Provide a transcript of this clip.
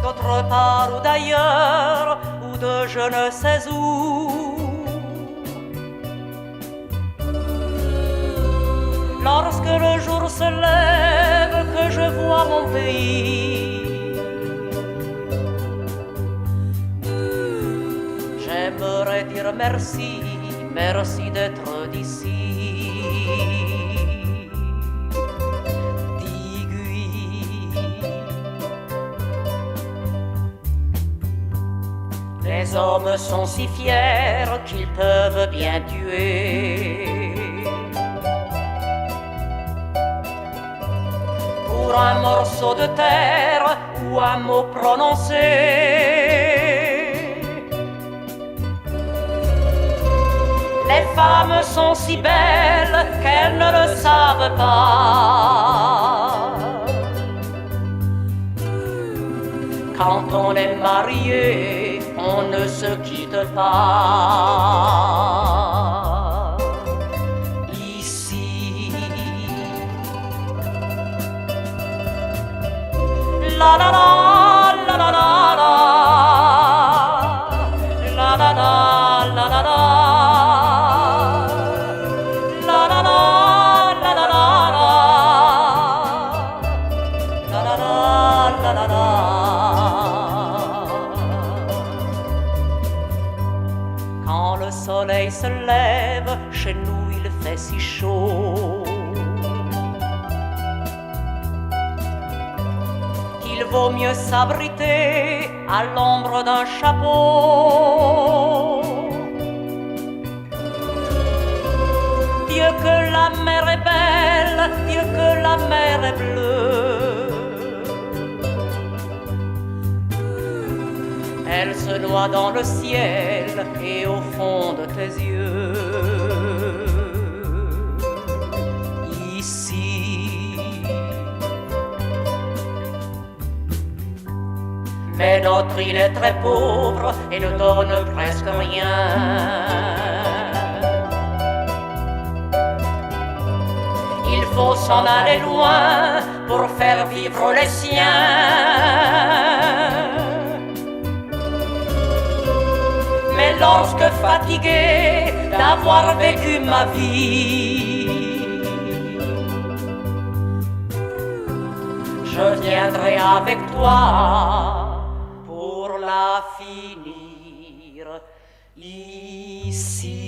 d'autre part ou d'ailleurs, ou de je ne sais où. Lorsque le jour se lève, que je vois mon pays, j'aimerais dire merci, merci d'être d'ici. Les hommes sont si fiers qu'ils peuvent bien tuer pour un morceau de terre ou un mot prononcé. Les femmes sont si belles qu'elles ne le savent pas. Quand on est marié, on ne se quitte pas. Ici, la la la la la la la la la la la la la. Quand le soleil se lève, chez nous il fait si chaud qu'il vaut mieux s'abriter à l'ombre d'un chapeau. Dieu que la mer est belle, Dieu que la mer est bleue. Elle se noie dans le ciel et au fond de tes yeux. Ici, mais notre île est très pauvre et ne donne presque rien. Il faut s'en aller loin pour faire vivre les siens. Mais lorsque fatigué d'avoir vécu ma vie, je viendrai avec toi pour la finir ici.